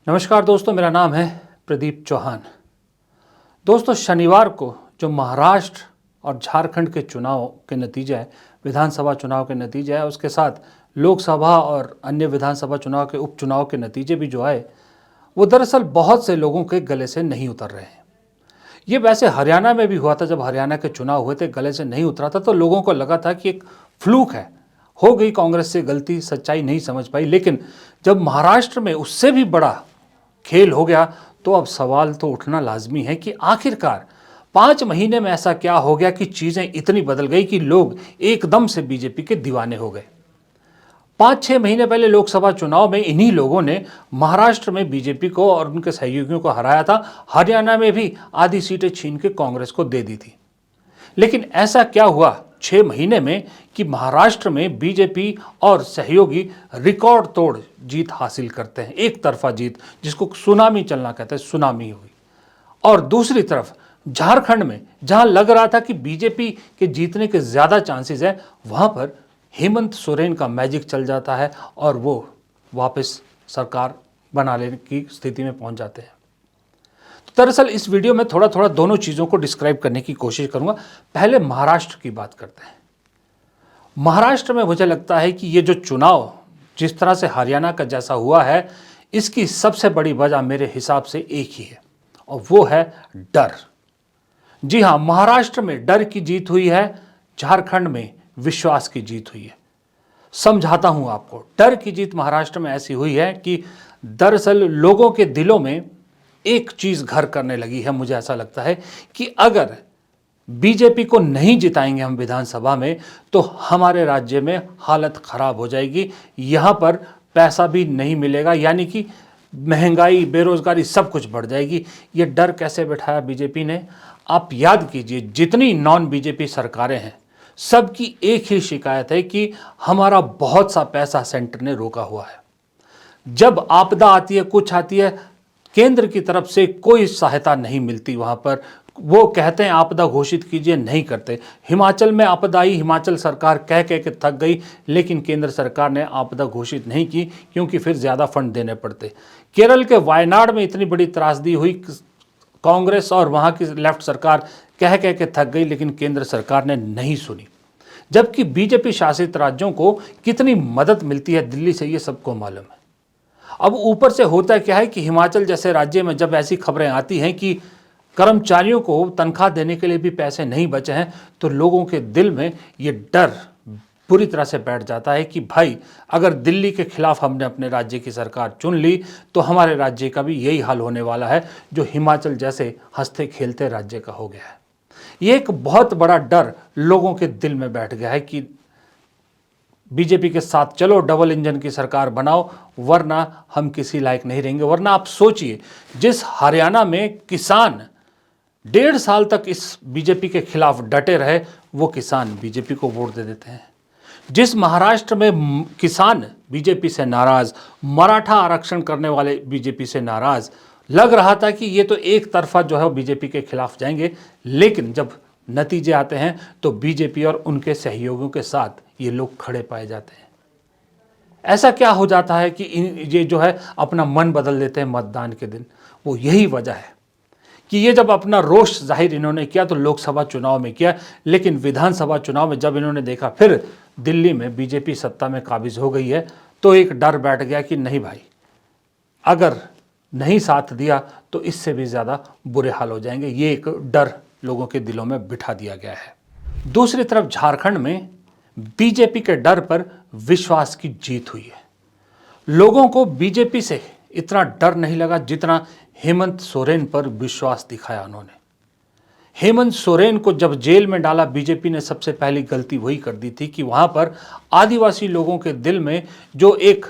नमस्कार दोस्तों, मेरा नाम है प्रदीप चौहान। दोस्तों, शनिवार को जो महाराष्ट्र और झारखंड के चुनाव के नतीजे हैं, विधानसभा चुनाव के नतीजे हैं, उसके साथ लोकसभा और अन्य विधानसभा चुनाव के उपचुनाव के नतीजे भी जो आए, वो दरअसल बहुत से लोगों के गले से नहीं उतर रहे हैं। ये वैसे हरियाणा में भी हुआ था। जब हरियाणा के चुनाव हुए थे, गले से नहीं उतरा था तो लोगों को लगा था कि एक फ्लूक है, हो गई कांग्रेस से गलती, सच्चाई नहीं समझ पाई। लेकिन जब महाराष्ट्र में उससे भी बड़ा खेल हो गया तो अब सवाल तो उठना लाजमी है कि आखिरकार 5 महीने में ऐसा क्या हो गया कि चीजें इतनी बदल गई कि लोग एकदम से बीजेपी के दीवाने हो गए। 5-6 महीने पहले लोकसभा चुनाव में इन्हीं लोगों ने महाराष्ट्र में बीजेपी को और उनके सहयोगियों को हराया था। हरियाणा में भी आधी सीटें छीन के कांग्रेस को दे दी थी। लेकिन ऐसा क्या हुआ 6 महीने में कि महाराष्ट्र में बीजेपी और सहयोगी रिकॉर्ड तोड़ जीत हासिल करते हैं। एक तरफा जीत, जिसको सुनामी चलना कहते हैं, सुनामी हुई। और दूसरी तरफ झारखंड में जहां लग रहा था कि बीजेपी के जीतने के ज्यादा चांसेस है, वहां पर हेमंत सोरेन का मैजिक चल जाता है और वो वापस सरकार बना लेने की स्थिति में पहुंच जाते हैं। दरअसल इस वीडियो में थोड़ा थोड़ा दोनों चीज़ों को डिस्क्राइब करने की कोशिश करूंगा। पहले महाराष्ट्र की बात करते हैं। महाराष्ट्र में मुझे लगता है कि ये जो चुनाव जिस तरह से हरियाणा का जैसा हुआ है, इसकी सबसे बड़ी वजह मेरे हिसाब से एक ही है, और वो है डर। जी हाँ, महाराष्ट्र में डर की जीत हुई है, झारखंड में विश्वास की जीत हुई है। समझाता हूं आपको। डर की जीत महाराष्ट्र में ऐसी हुई है कि दरअसल लोगों के दिलों में एक चीज घर करने लगी है। मुझे ऐसा लगता है कि अगर बीजेपी को नहीं जिताएंगे हम विधानसभा में, तो हमारे राज्य में हालत खराब हो जाएगी। यहां पर पैसा भी नहीं मिलेगा, यानी कि महंगाई, बेरोजगारी सब कुछ बढ़ जाएगी। ये डर कैसे बैठाया बीजेपी ने? आप याद कीजिए, जितनी नॉन बीजेपी सरकारें हैं, सबकी एक ही शिकायत है कि हमारा बहुत सा पैसा सेंटर ने रोका हुआ है। जब आपदा आती है, कुछ आती है, केंद्र की तरफ से कोई सहायता नहीं मिलती। वहां पर वो कहते हैं आपदा घोषित कीजिए, नहीं करते। हिमाचल में आपदा आई, हिमाचल सरकार कह कह के थक गई, लेकिन केंद्र सरकार ने आपदा घोषित नहीं की, क्योंकि फिर ज़्यादा फंड देने पड़ते। केरल के वायनाड में इतनी बड़ी त्रासदी हुई, कांग्रेस और वहाँ की लेफ्ट सरकार कह कह के थक गई, लेकिन केंद्र सरकार ने नहीं सुनी। जबकि बीजेपी शासित राज्यों को कितनी मदद मिलती है दिल्ली से, ये सबको मालूम है। अब ऊपर से होता क्या है कि हिमाचल जैसे राज्य में जब ऐसी खबरें आती हैं कि कर्मचारियों को तनख्वाह देने के लिए भी पैसे नहीं बचे हैं, तो लोगों के दिल में ये डर पूरी तरह से बैठ जाता है कि भाई, अगर दिल्ली के खिलाफ हमने अपने राज्य की सरकार चुन ली, तो हमारे राज्य का भी यही हाल होने वाला है जो हिमाचल जैसे हंसते खेलते राज्य का हो गया है। ये एक बहुत बड़ा डर लोगों के दिल में बैठ गया है कि बीजेपी के साथ चलो, डबल इंजन की सरकार बनाओ, वरना हम किसी लायक नहीं रहेंगे। वरना आप सोचिए, जिस हरियाणा में किसान 1.5 साल तक इस बीजेपी के खिलाफ डटे रहे, वो किसान बीजेपी को वोट दे देते हैं। जिस महाराष्ट्र में किसान बीजेपी से नाराज, मराठा आरक्षण करने वाले बीजेपी से नाराज, लग रहा था कि ये तो एक तरफा जो है बीजेपी के खिलाफ जाएंगे, लेकिन जब नतीजे आते हैं तो बीजेपी और उनके सहयोगियों के साथ ये लोग खड़े पाए जाते हैं। ऐसा क्या हो जाता है कि ये जो है अपना मन बदल देते हैं मतदान के दिन? वो यही वजह है कि ये जब अपना रोष जाहिर इन्होंने किया तो लोकसभा चुनाव में किया, लेकिन विधानसभा चुनाव में जब इन्होंने देखा फिर दिल्ली में बीजेपी सत्ता में काबिज हो गई है, तो एक डर बैठ गया कि नहीं भाई, अगर नहीं साथ दिया तो इससे भी ज़्यादा बुरे हाल हो जाएंगे। ये एक डर लोगों के दिलों में बिठा दिया गया है। दूसरी तरफ झारखंड में बीजेपी के डर पर विश्वास की जीत हुई है। लोगों को बीजेपी से इतना डर नहीं लगा जितना हेमंत सोरेन पर विश्वास दिखाया उन्होंने। हेमंत सोरेन को जब जेल में डाला, बीजेपी ने सबसे पहली गलती वही कर दी थी कि वहां पर आदिवासी लोगों के दिल में जो एक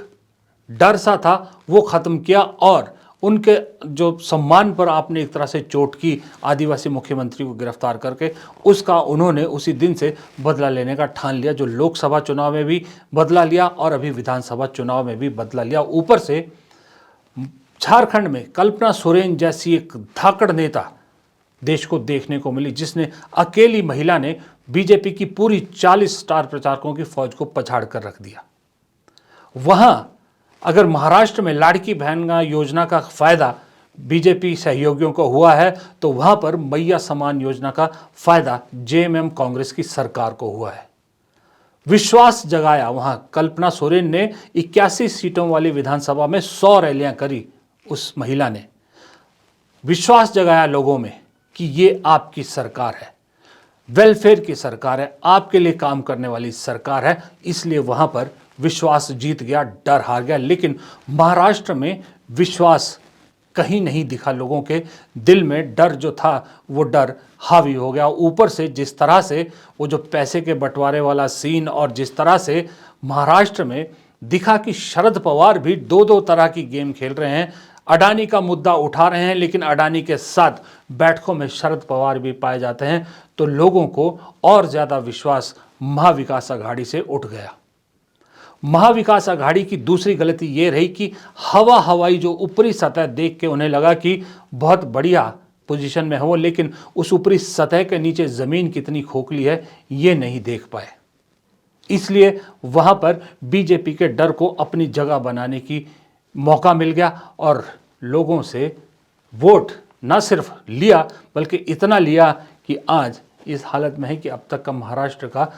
डर सा था वो खत्म किया, और उनके जो सम्मान पर आपने एक तरह से चोट की आदिवासी मुख्यमंत्री को गिरफ्तार करके, उसका उन्होंने उसी दिन से बदला लेने का ठान लिया। जो लोकसभा चुनाव में भी बदला लिया और अभी विधानसभा चुनाव में भी बदला लिया। ऊपर से झारखंड में कल्पना सोरेन जैसी एक धाकड़ नेता देश को देखने को मिली, जिसने अकेली महिला ने बीजेपी की पूरी 40 स्टार प्रचारकों की फौज को पछाड़ कर रख दिया। वहां अगर महाराष्ट्र में लाड़की बहन योजना का फायदा बीजेपी सहयोगियों को हुआ है तो वहां पर मैया समान योजना का फायदा जेएमएम कांग्रेस की सरकार को हुआ है। विश्वास जगाया, वहां कल्पना सोरेन ने 81 सीटों वाली विधानसभा में 100 रैलियां करी। उस महिला ने विश्वास जगाया लोगों में कि ये आपकी सरकार है, वेलफेयर की सरकार है, आपके लिए काम करने वाली सरकार है, इसलिए वहां पर विश्वास जीत गया, डर हार गया। लेकिन महाराष्ट्र में विश्वास कहीं नहीं दिखा, लोगों के दिल में डर जो था वो डर हावी हो गया। ऊपर से जिस तरह से वो जो पैसे के बंटवारे वाला सीन और जिस तरह से महाराष्ट्र में दिखा कि शरद पवार भी दो दो तरह की गेम खेल रहे हैं, अडानी का मुद्दा उठा रहे हैं लेकिन अडानी के साथ बैठकों में शरद पवार भी पाए जाते हैं, तो लोगों को और ज़्यादा विश्वास महाविकास आघाड़ी से उठ गया। महाविकास आघाड़ी की दूसरी गलती ये रही कि हवाई जो ऊपरी सतह देख के उन्हें लगा कि बहुत बढ़िया पोजीशन में है वो, लेकिन उस ऊपरी सतह के नीचे ज़मीन कितनी खोखली है ये नहीं देख पाए। इसलिए वहाँ पर बीजेपी के डर को अपनी जगह बनाने की मौका मिल गया और लोगों से वोट न सिर्फ लिया बल्कि इतना लिया कि आज इस हालत में है कि अब तक का महाराष्ट्र का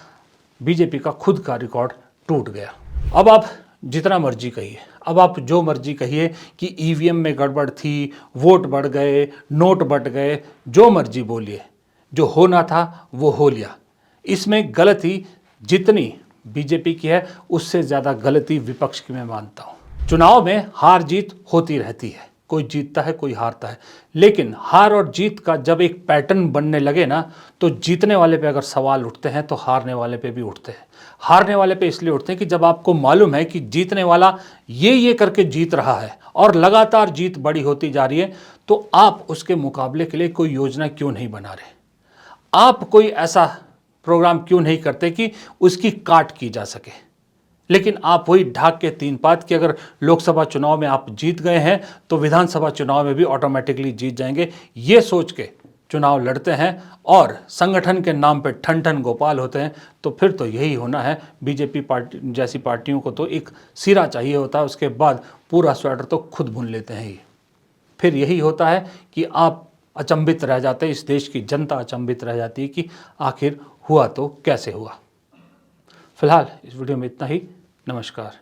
बीजेपी का खुद का रिकॉर्ड टूट गया। अब आप जितना मर्जी कहिए, अब आप जो मर्जी कहिए कि ईवीएम में गड़बड़ थी, वोट बढ़ गए, नोट बढ़ गए, जो मर्जी बोलिए, जो होना था वो हो लिया। इसमें गलती जितनी बीजेपी की है उससे ज़्यादा गलती विपक्ष की मैं मानता हूँ। चुनाव में हार जीत होती रहती है, कोई जीतता है कोई हारता है, लेकिन हार और जीत का जब एक पैटर्न बनने लगे ना तो जीतने वाले पे अगर सवाल उठते हैं तो हारने वाले पे भी उठते हैं। हारने वाले पे इसलिए उठते हैं कि जब आपको मालूम है कि जीतने वाला ये करके जीत रहा है और लगातार जीत बड़ी होती जा रही है, तो आप उसके मुकाबले के लिए कोई योजना क्यों नहीं बना रहे, आप कोई ऐसा प्रोग्राम क्यों नहीं करते कि उसकी काट की जा सके। लेकिन आप वही ढाक के तीन पात कि अगर लोकसभा चुनाव में आप जीत गए हैं तो विधानसभा चुनाव में भी ऑटोमेटिकली जीत जाएंगे, ये सोच के चुनाव लड़ते हैं और संगठन के नाम पे ठन ठन गोपाल होते हैं, तो फिर तो यही होना है। बीजेपी पार्टी जैसी पार्टियों को तो एक सिरा चाहिए होता है, उसके बाद पूरा स्वेटर तो खुद बुन लेते हैं। फिर यही होता है कि आप अचंभित रह जाते हैं, इस देश की जनता अचंभित रह जाती है कि आखिर हुआ तो कैसे हुआ। फिलहाल इस वीडियो में इतना ही। नमस्कार।